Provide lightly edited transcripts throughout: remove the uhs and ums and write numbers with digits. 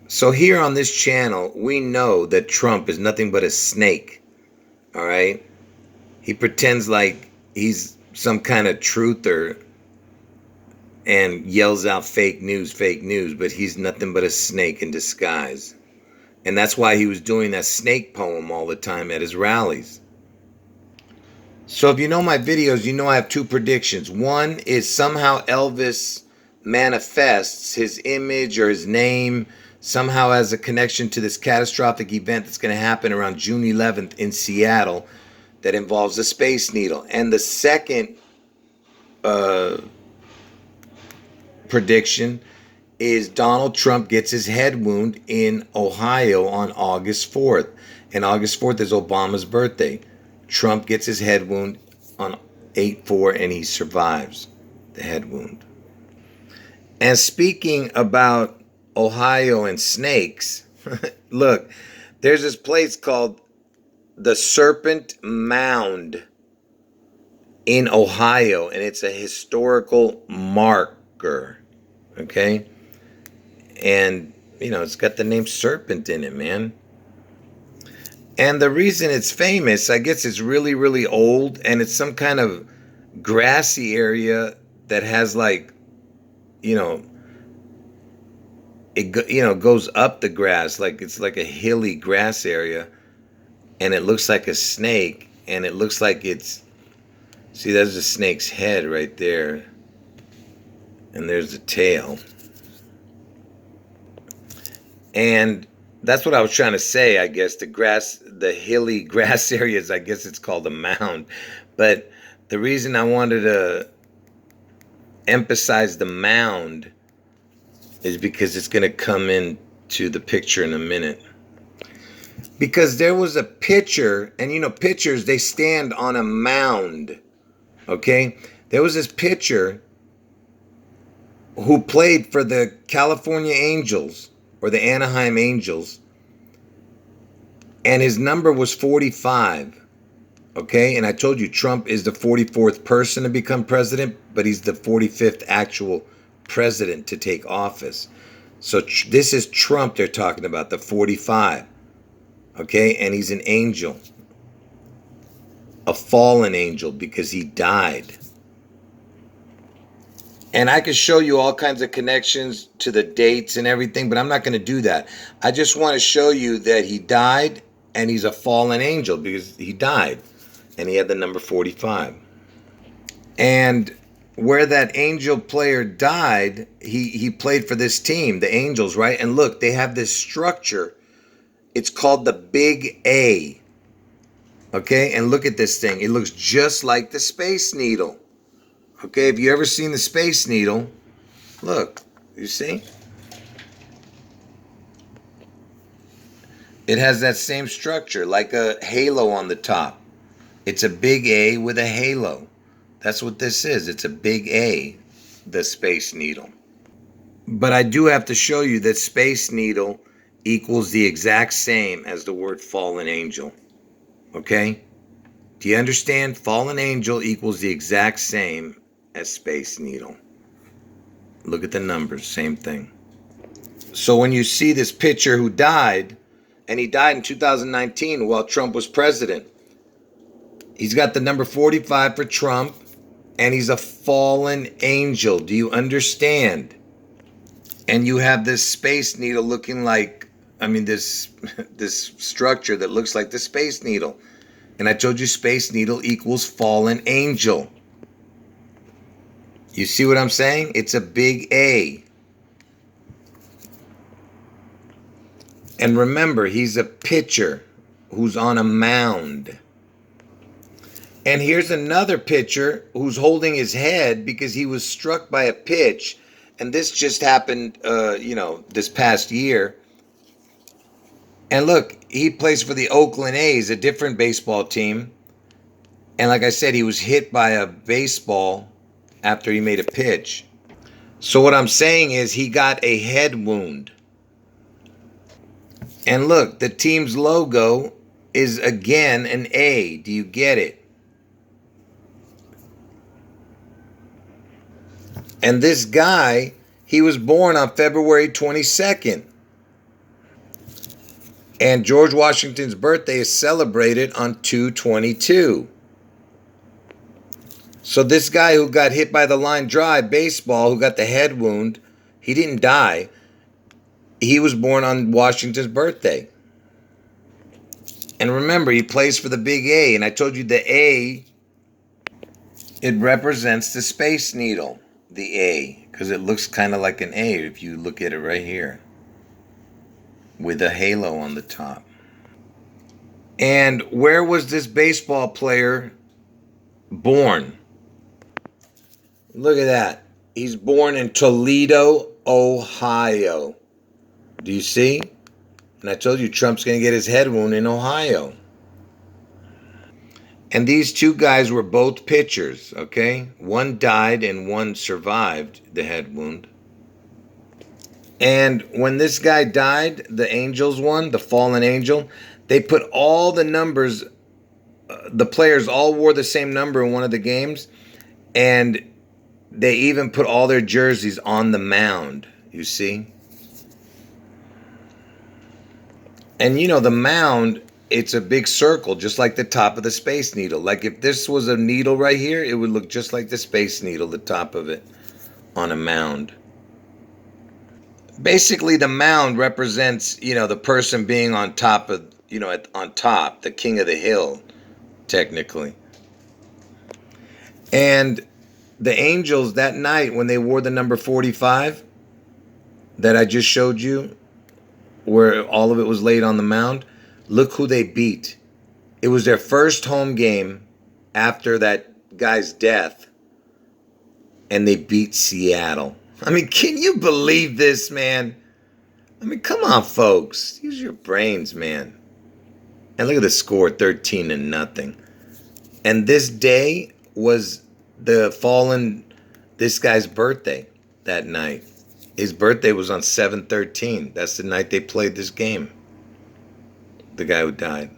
So here on this channel, we know that Trump is nothing but a snake. All right? He pretends like he's some kind of truther and yells out fake news, but he's nothing but a snake in disguise. And that's why he was doing that snake poem all the time at his rallies. So if you know my videos, you know I have two predictions. One is somehow Elvis manifests his image or his name, somehow has a connection to this catastrophic event that's going to happen around June 11th in Seattle that involves the Space Needle. And the second prediction is Donald Trump gets his head wound in Ohio on August 4th. And August 4th is Obama's birthday. Trump gets his head wound on 8/4 and he survives the head wound. And speaking about Ohio and snakes, look, there's this place called the Serpent Mound in Ohio, and it's a historical marker, okay? And, you know, it's got the name Serpent in it, man. And the reason it's famous, I guess it's really, really old, and it's some kind of grassy area that has like, you know, it goes up the grass, like it's like a hilly grass area, and it looks like a snake, and it looks like it's, see, there's the snake's head right there, and there's the tail. And that's what I was trying to say, I guess. The hilly grass areas, I guess it's called a mound. But the reason I wanted to emphasize the mound is because it's going to come into the picture in a minute. Because there was a pitcher, and you know, pitchers, they stand on a mound. Okay? There was this pitcher who played for the California Angels, or the Anaheim Angels, and his number was 45, okay? And I told you Trump is the 44th person to become president, but he's the 45th actual president to take office. So this is Trump they're talking about, the 45, okay? And he's an angel, a fallen angel, because he died. And I could show you all kinds of connections to the dates and everything, but I'm not going to do that. I just want to show you that he died and he's a fallen angel because he died and he had the number 45. And where that angel player died, he played for this team, the Angels, right? And look, they have this structure. It's called the Big A. Okay? And look at this thing. It looks just like the Space Needle. Okay, have you ever seen the Space Needle? Look, you see? It has that same structure, like a halo on the top. It's a big A with a halo. That's what this is. It's a big A, the Space Needle. But I do have to show you that Space Needle equals the exact same as the word fallen angel. Okay? Do you understand? Fallen angel equals the exact same as Space Needle. Look at the numbers, same thing. So when you see this pitcher who died, and he died in 2019 while Trump was president, he's got the number 45 for Trump, and he's a fallen angel. Do you understand? And you have this Space Needle looking like, I mean, this structure that looks like the Space Needle. And I told you Space Needle equals fallen angel. You see what I'm saying? It's a big A. And remember, he's a pitcher who's on a mound. And here's another pitcher who's holding his head because he was struck by a pitch. And this just happened, this past year. And look, he plays for the Oakland A's, a different baseball team. And like I said, he was hit by a baseball after he made a pitch. So what I'm saying is he got a head wound. And look, the team's logo is again an A. Do you get it? And this guy, he was born on February 22nd. And George Washington's birthday is celebrated on 2/22. So this guy who got hit by the line drive baseball, who got the head wound, he didn't die. He was born on Washington's birthday. And remember, he plays for the big A. And I told you the A, it represents the Space Needle, the A, because it looks kind of like an A if you look at it right here, with a halo on the top. And where was this baseball player born? Look at that. He's born in Toledo, Ohio. Do you see? And I told you Trump's going to get his head wound in Ohio. And these two guys were both pitchers, okay? One died and one survived the head wound. And when this guy died, the Angels one, the fallen angel, they put all the numbers, the players all wore the same number in one of the games, and they even put all their jerseys on the mound, you see? And you know, the mound, it's a big circle, just like the top of the Space Needle. Like if this was a needle right here, it would look just like the Space Needle, the top of it, on a mound. Basically, the mound represents, you know, the person being on top of, you know, on top, the king of the hill, technically. And the Angels that night when they wore the number 45 that I just showed you, where all of it was laid on the mound, look who they beat. It was their first home game after that guy's death, and they beat Seattle. I mean, can you believe this, man? I mean, come on, folks. Use your brains, man. And look at the score, 13-0. And this day was this guy's birthday that night. His birthday was on 7/13. That's the night they played this game. The guy who died.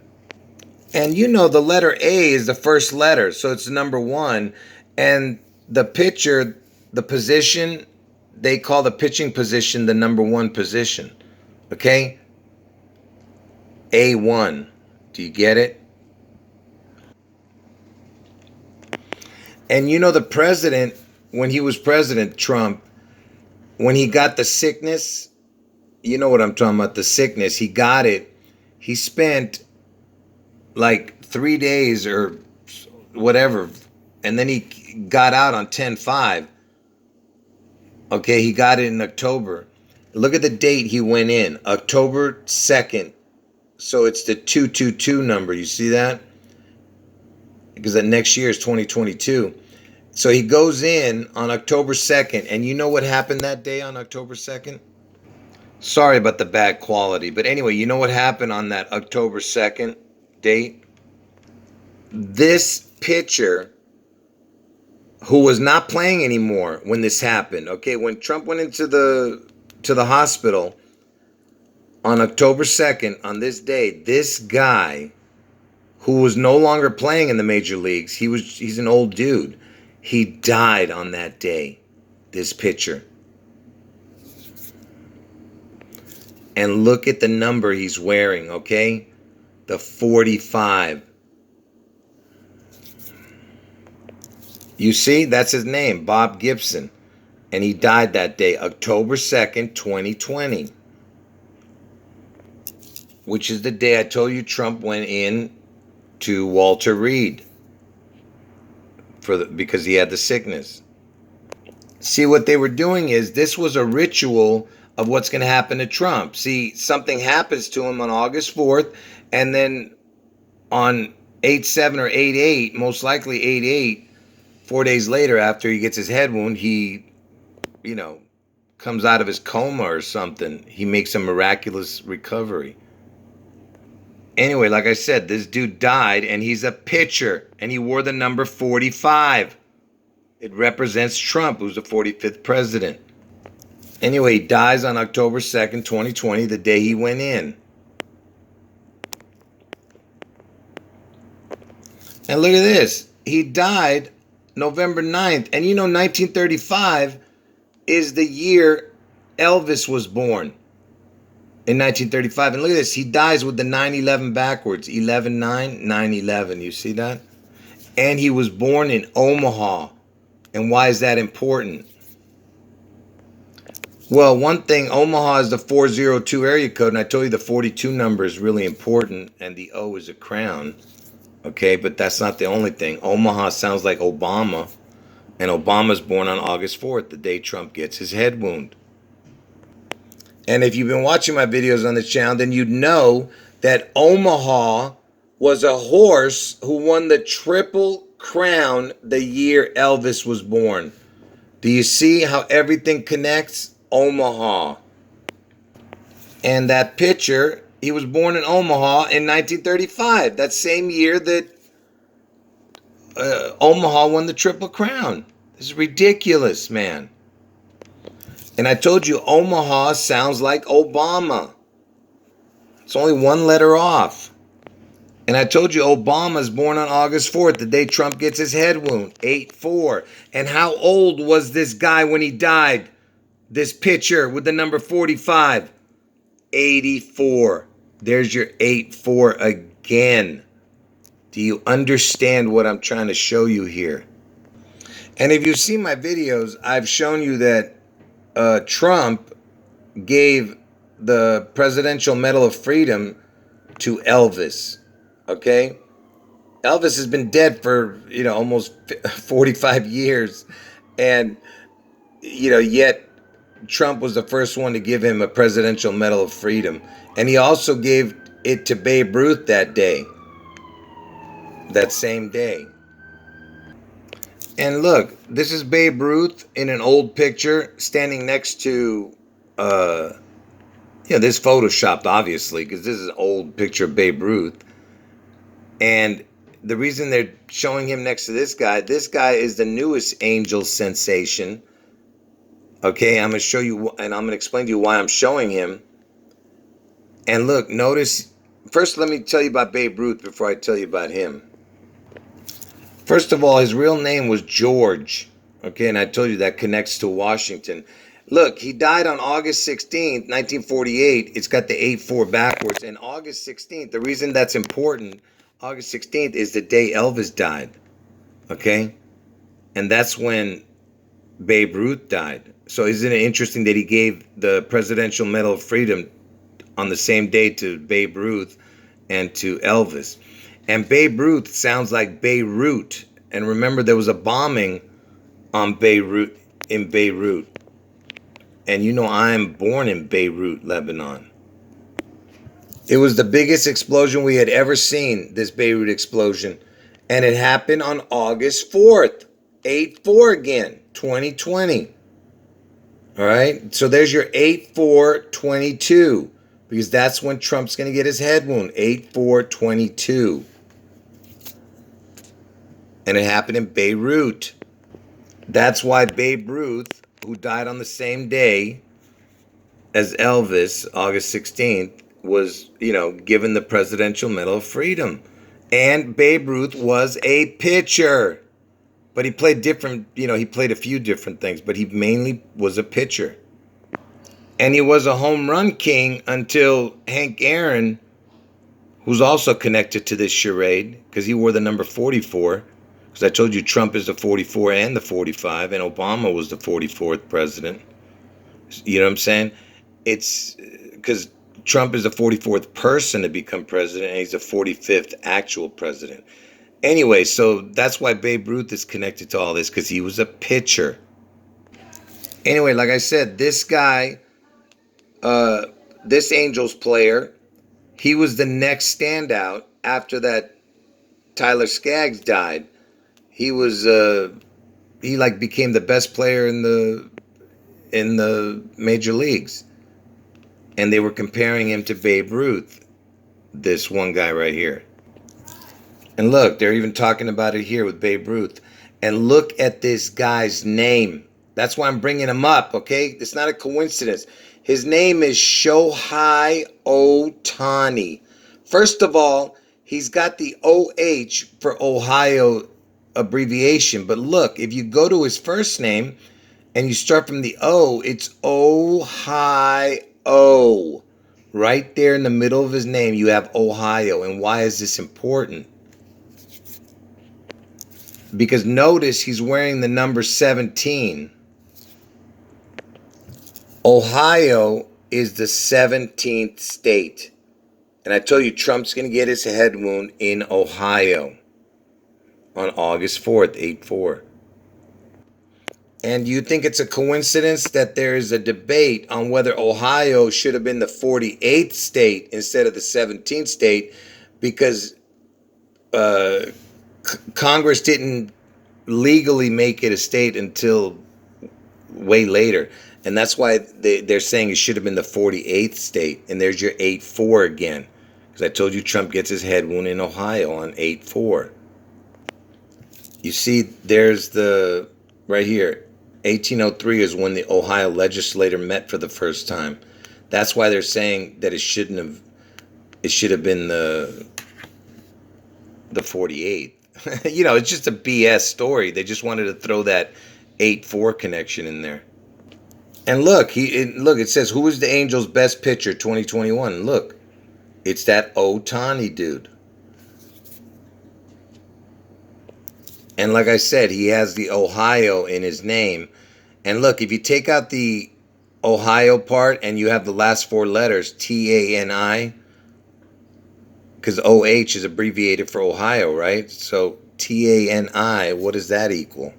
And you know, the letter A is the first letter, so it's number 1. And the pitcher, the position, they call the pitching position the number 1 position. Okay? A1. Do you get it? And you know, the president, when he was president, Trump, when he got the sickness, you know what I'm talking about, the sickness, he got it. He spent like 3 days or whatever, and then he got out on 10/5. Okay, he got it in October. Look at the date he went in, October 2nd. So it's the 222 number. You see that? Because the next year is 2022. So he goes in on October 2nd. And you know what happened that day on October 2nd? Sorry about the bad quality. But anyway, you know what happened on that October 2nd date? This pitcher, who was not playing anymore when this happened, okay, when Trump went into the hospital on October 2nd, on this day, this guy who was no longer playing in the major leagues, he's an old dude. He died on that day, this pitcher. And look at the number he's wearing, okay? The 45. You see, that's his name, Bob Gibson. And he died that day, October 2nd, 2020. Which is the day I told you Trump went in to Walter Reed because he had the sickness. See, what they were doing is, this was a ritual of what's going to happen to Trump. See, something happens to him on August 4th, and then on 8/7 or 8/8, most likely 8/8, 4 days later after he gets his head wound, he, you know, comes out of his coma or something. He makes a miraculous recovery. Anyway, like I said, this dude died, and he's a pitcher, and he wore the number 45. It represents Trump, who's the 45th president. Anyway, he dies on October 2nd, 2020, the day he went in. And look at this. He died November 9th. And you know, 1935 is the year Elvis was born. in 1935. And look at this. He dies with the 9/11 backwards. 11/9, 9/11. You see that? And he was born in Omaha. And why is that important? Well, one thing, Omaha is the 402 area code, and I told you the 42 number is really important, and the O is a crown. Okay, but that's not the only thing. Omaha sounds like Obama, and Obama's born on August 4th, the day Trump gets his head wound. And if you've been watching my videos on this channel, then you'd know that Omaha was a horse who won the Triple Crown the year Elvis was born. Do you see how everything connects? Omaha. And that picture, he was born in Omaha in 1935. That same year that Omaha won the Triple Crown. This is ridiculous, man. And I told you, Omaha sounds like Obama. It's only one letter off. And I told you, Obama's born on August 4th, the day Trump gets his head wound. 8-4. And how old was this guy when he died? This pitcher with the number 45. 84. There's your 8-4 again. Do you understand what I'm trying to show you here? And if you've seen my videos, I've shown you that Trump gave the Presidential Medal of Freedom to Elvis. Okay? Elvis has been dead for, almost 45 years. And, yet Trump was the first one to give him a Presidential Medal of Freedom. And he also gave it to Babe Ruth that day. That same day. And look, this is Babe Ruth in an old picture standing next to, this photoshopped, obviously, because this is an old picture of Babe Ruth. And the reason they're showing him next to this guy is the newest Angel sensation. Okay, I'm going to show you, and I'm going to explain to you why I'm showing him. And look, notice, first let me tell you about Babe Ruth before I tell you about him. First of all, his real name was George. Okay, and I told you that connects to Washington. Look, he died on August 16th, 1948. It's got the 8-4 backwards. And August 16th, the reason that's important, August 16th is the day Elvis died. Okay? And that's when Babe Ruth died. So isn't it interesting that he gave the Presidential Medal of Freedom on the same day to Babe Ruth and to Elvis? And Babe Ruth sounds like Beirut. And remember, there was a bombing on Beirut, in Beirut. And I'm born in Beirut, Lebanon. It was the biggest explosion we had ever seen, this Beirut explosion. And it happened on August 4th. 8-4 again, 2020. All right, so there's your 8-4-22, because that's when Trump's going to get his head wound, 8-4-22. And it happened in Beirut. That's why Babe Ruth, who died on the same day as Elvis, August 16th, was, given the Presidential Medal of Freedom. And Babe Ruth was a pitcher. But he played different, he played a few different things, but he mainly was a pitcher. And he was a home run king until Hank Aaron, who's also connected to this charade, because he wore the number 44, because I told you Trump is the 44 and the 45, and Obama was the 44th president. You know what I'm saying? It's because Trump is the 44th person to become president, and he's the 45th actual president. Anyway, so that's why Babe Ruth is connected to all this, because he was a pitcher. Anyway, like I said, this guy, this Angels player, he was the next standout after that Tyler Skaggs died. He was, he became the best player in the major leagues. And they were comparing him to Babe Ruth, this one guy right here. And look, they're even talking about it here with Babe Ruth. And look at this guy's name. That's why I'm bringing him up, okay? It's not a coincidence. His name is Shohei Ohtani. First of all, he's got the OH for Ohio abbreviation. But look, if you go to his first name and you start from the O, it's Ohio. Right there in the middle of his name, you have Ohio. And why is this important? Because notice he's wearing the number 17. Ohio is the 17th state. And I told you Trump's going to get his head wound in Ohio on August 4th, 8-4. And you think it's a coincidence that there is a debate on whether Ohio should have been the 48th state instead of the 17th state because Congress didn't legally make it a state until way later. And that's why they're saying it should have been the 48th state. And there's your 8-4 again. Because I told you Trump gets his head wound in Ohio on 8-4. You see, there's the, right here, 1803 is when the Ohio legislature met for the first time. That's why they're saying that it should have been the 48th. You know, it's just a BS story. They just wanted to throw that 8-4 connection in there. And look, it says, who is the Angels' best pitcher 2021? Look, it's that Ohtani dude. And like I said, he has the Ohio in his name. And look, if you take out the Ohio part and you have the last four letters, T-A-N-I, because O-H is abbreviated for Ohio, right? So T-A-N-I, what does that equal?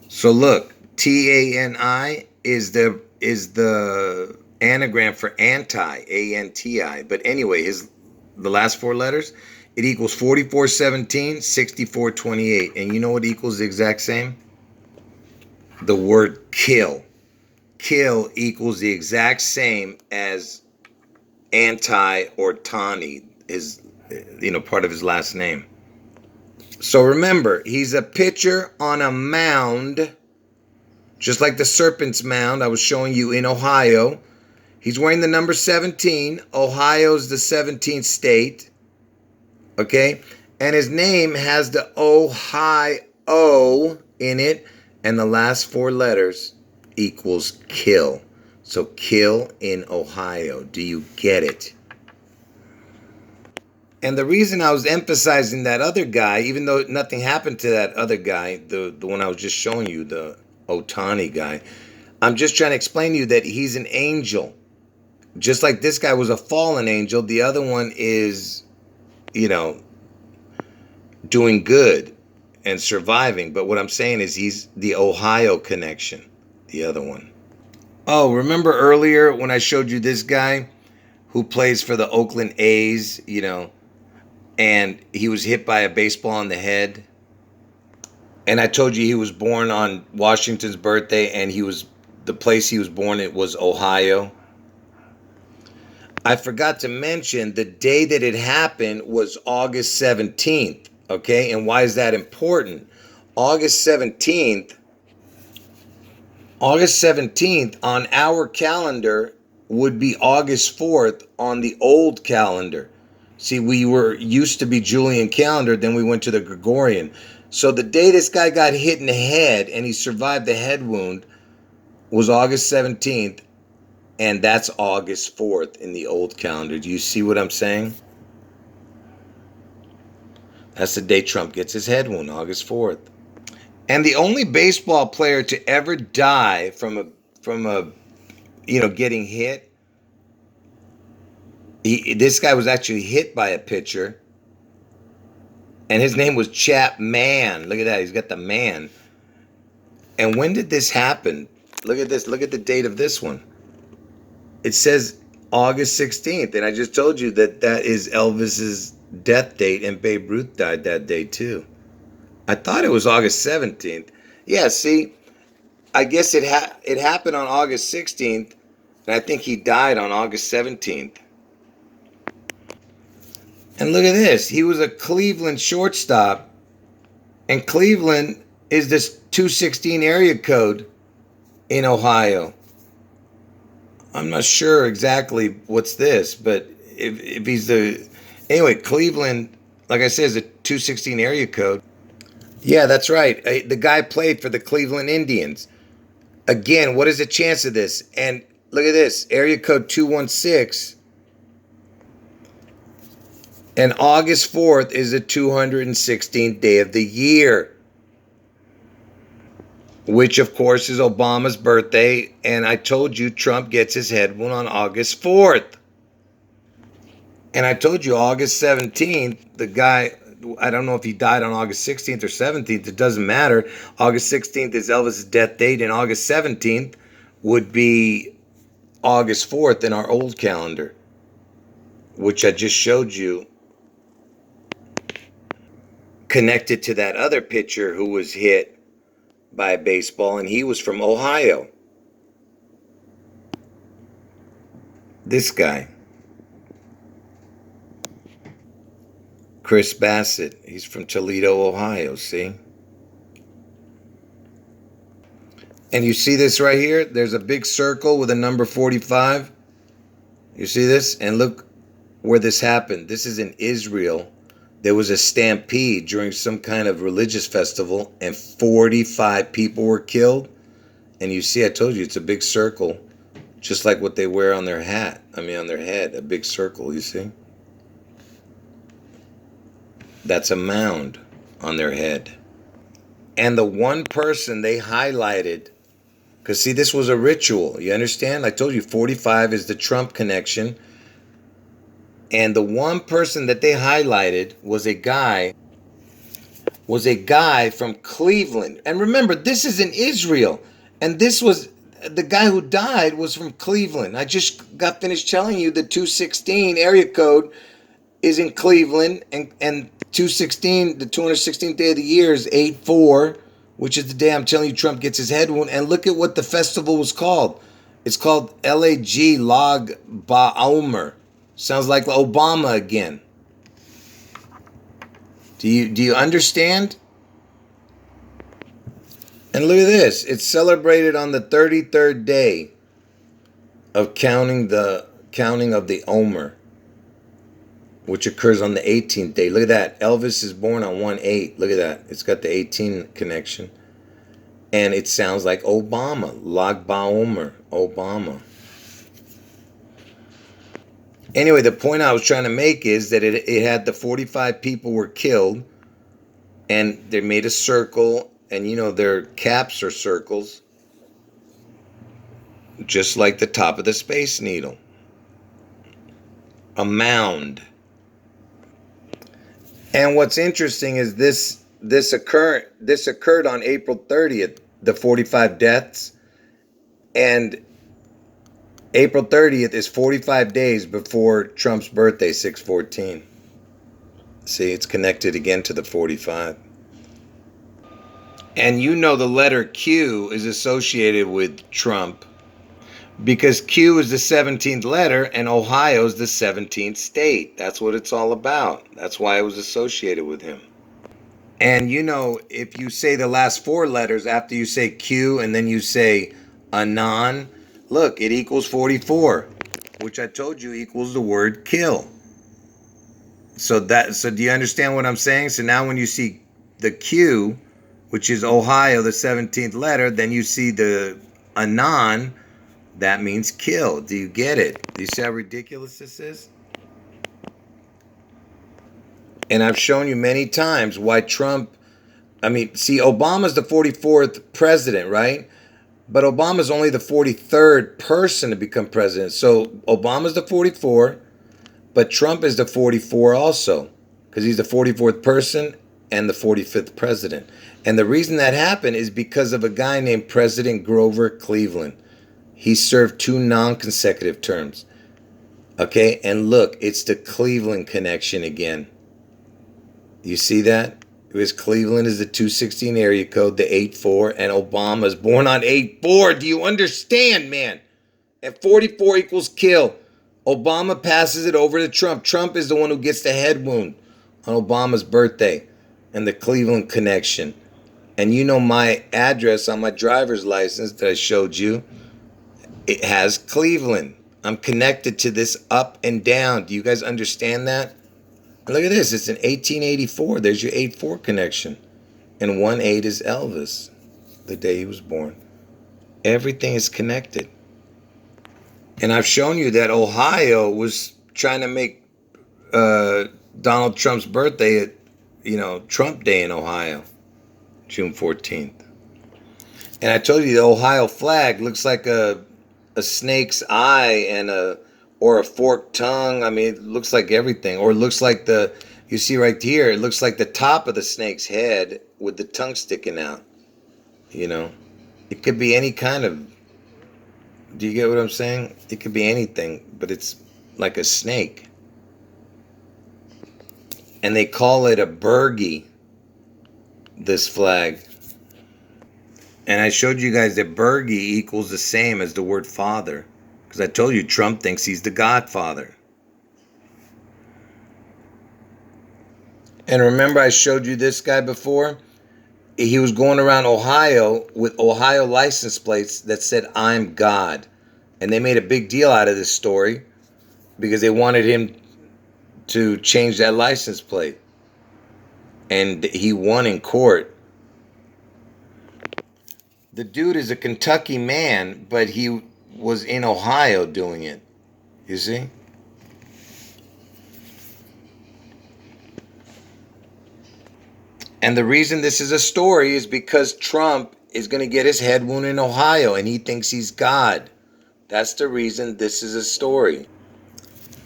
So look, T-A-N-I is the anagram for anti, A-N-T-I. But anyway, the last four letters, it equals 4417, 6428. And you know what equals the exact same? The word kill. Kill equals the exact same as anti or Tani, is, part of his last name. So remember, he's a pitcher on a mound, just like the Serpent's mound I was showing you in Ohio. He's wearing the number 17. Ohio's the 17th state. Okay? And his name has the Ohio in it. And the last four letters equals kill. So kill in Ohio. Do you get it? And the reason I was emphasizing that other guy, even though nothing happened to that other guy, the one I was just showing you, the Ohtani guy, I'm just trying to explain to you that he's an angel. Just like this guy was a fallen angel, the other one is, doing good and surviving. But what I'm saying is he's the Ohio connection, the other one. Oh, remember earlier when I showed you this guy who plays for the Oakland A's, and he was hit by a baseball on the head? And I told you he was born on Washington's birthday, and the place he was born in was Ohio. I forgot to mention the day that it happened was August 17th. Okay, and why is that important? August 17th on our calendar would be August 4th on the old calendar. See, we were used to be Julian calendar, then we went to the Gregorian. So the day this guy got hit in the head and he survived the head wound was August 17th, and that's August 4th in the old calendar. Do you see what I'm saying? That's the day Trump gets his head wound, August 4th. And the only baseball player to ever die from a getting hit, this guy was actually hit by a pitcher, and his name was Chapman. Look at that, he's got the man. And when did this happen? Look at this, look at the date of this one. It says August 16th, and I just told you that is Elvis's death date, and Babe Ruth died that day too. I thought it was August 17th. Yeah, see, I guess it happened on August 16th, and I think he died on August 17th. And look at this. He was a Cleveland shortstop, and Cleveland is this 216 area code in Ohio. I'm not sure exactly what's this, but if he's anyway, Cleveland, like I said, is a 216 area code. Yeah, that's right. The guy played for the Cleveland Indians. Again, what is the chance of this? And Look at this. Area code 216. And August 4th is the 216th day of the year, which of course is Obama's birthday. And I told you Trump gets his head wound on August 4th. And I told you August 17th, the guy, I don't know if he died on August 16th or 17th. It doesn't matter. August 16th is Elvis' death date, and August 17th would be August 4th in our old calendar, which I just showed you, connected to that other pitcher who was hit by a baseball, and he was from Ohio. This guy, Chris Bassett, he's from Toledo, Ohio, see? And you see this right here? There's a big circle with a number 45. You see this? And look where this happened. This is in Israel. There was a stampede during some kind of religious festival, and 45 people were killed. And you see, I told you, it's a big circle, just like what they wear on their hat. I mean, on their head, a big circle, you see? That's a mound on their head. And the one person they highlighted, because see, this was a ritual, you understand? I told you 45 is the Trump connection. And the one person that they highlighted was a guy from Cleveland. And remember, this is in Israel. And this was, the guy who died was from Cleveland. I just got finished telling you the 216 area code is in Cleveland. And 216, the 216th day of the year is 8/4, which is the day I'm telling you Trump gets his head wound. And look at what the festival was called. It's called Lag Ba'omer. Sounds like Obama again. Do you understand? And look at this. It's celebrated on the 33rd day of counting of the Omer, which occurs on the 18th day. Look at that. Elvis is born on 1/8. Look at that. It's got the 18 connection. And it sounds like Obama. Lag Ba'omer. Obama. Anyway, the point I was trying to make is that it had the 45 people were killed, and they made a circle, and you know their caps are circles, just like the top of the Space Needle. A mound. And what's interesting is this occurred on April 30th, the 45 deaths, and April 30th is 45 days before Trump's birthday, 6/14. See, it's connected again to the 45. And you know the letter Q is associated with Trump because Q is the 17th letter and Ohio is the 17th state. That's what it's all about. That's why it was associated with him. And you know, if you say the last 4 letters after you say Q and then you say Anon, look, it equals 44, which I told you equals the word kill. So do you understand what I'm saying? So now when you see the Q, which is Ohio, the 17th letter, then you see the Anon, that means kill. Do you get it? Do you see how ridiculous this is? And I've shown you many times why see, Obama's the 44th president, right? But Obama's only the 43rd person to become president. So Obama's the 44, but Trump is the 44 also, because he's the 44th person and the 45th president. And the reason that happened is because of a guy named President Grover Cleveland. He served 2 non-consecutive terms. Okay, and look, it's the Cleveland connection again. You see that? It was Cleveland is the 216 area code, the 8/4, and Obama's born on 8/4. Do you understand, man? And 44 equals kill. Obama passes it over to Trump. Trump is the one who gets the head wound on Obama's birthday and the Cleveland connection. And you know my address on my driver's license that I showed you, it has Cleveland. I'm connected to this up and down. Do you guys understand that? And look at this. It's in 1884. There's your 8/4 connection. And 1/8 is Elvis, the day he was born. Everything is connected. And I've shown you that Ohio was trying to make Donald Trump's birthday Trump Day in Ohio, June 14th. And I told you the Ohio flag looks like a snake's eye or a forked tongue. I mean, it looks like everything. Or it looks like you see right here, it looks like the top of the snake's head with the tongue sticking out. It could be any kind of, do you get what I'm saying? It could be anything, but it's like a snake. And they call it a burgie, this flag. And I showed you guys that burgie equals the same as the word father. Because I told you Trump thinks he's the Godfather. And remember I showed you this guy before? He was going around Ohio with Ohio license plates that said, "I'm God." And they made a big deal out of this story because they wanted him to change that license plate. And he won in court. The dude is a Kentucky man, but he was in Ohio doing it. You see? And the reason this is a story is because Trump is going to get his head wound in Ohio and he thinks he's God. That's the reason this is a story.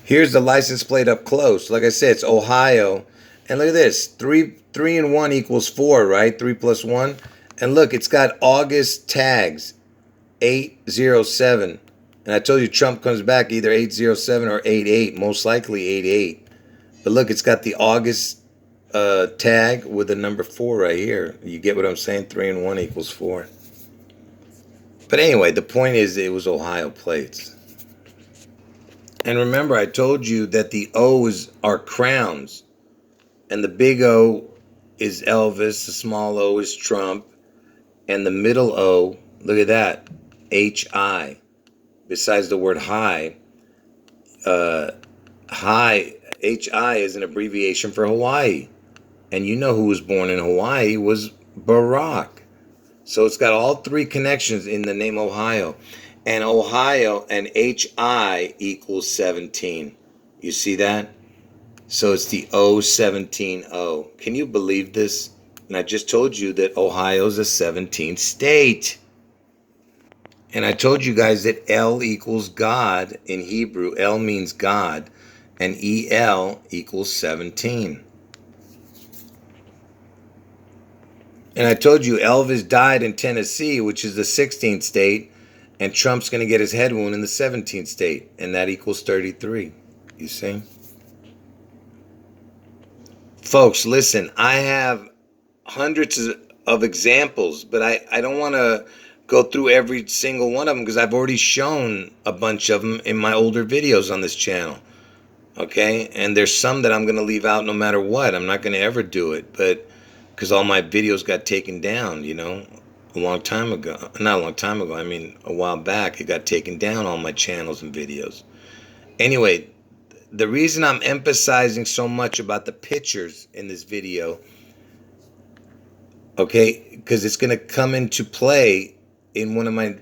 Here's the license plate up close. Like I said, it's Ohio. And look at this. 3 and 1 equals 4, right? 3 plus 1. And look, it's got August tags. 807. And I told you Trump comes back either 807 or 88. Most likely 88. But look, it's got the August tag with the number 4 right here. You get what I'm saying? 3 and 1 equals 4. But anyway, the point is it was Ohio plates. And remember, I told you that the O's are crowns. And the big O is Elvis. The small O is Trump. And the middle O, look at that, H-I. Besides the word high, H-I is an abbreviation for Hawaii. And you know who was born in Hawaii was Barack. So it's got all 3 connections in the name Ohio. And Ohio and H-I equals 17. You see that? So it's the O-17-O. Can you believe this? And I just told you that Ohio's a 17th state. And I told you guys that L equals God in Hebrew. L means God. And EL equals 17. And I told you Elvis died in Tennessee, which is the 16th state. And Trump's going to get his head wound in the 17th state. And that equals 33. You see? Folks, listen, I have hundreds of examples, but I don't want to go through every single one of them because I've already shown a bunch of them in my older videos on this channel. Okay? And there's some that I'm going to leave out no matter what. I'm not going to ever do it, but because all my videos got taken down, a long time ago. Not a long time ago, I mean a while back. It got taken down, all my channels and videos. Anyway, the reason I'm emphasizing so much about the pictures in this video, okay, because it's going to come into play in one of my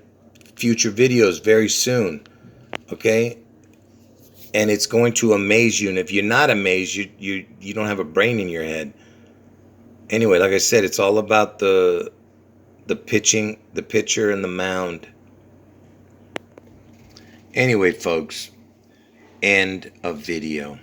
future videos very soon, okay? And it's going to amaze you. And if you're not amazed, you don't have a brain in your head. Anyway, like I said, it's all about the pitching, the pitcher, and the mound. Anyway, folks, end of video.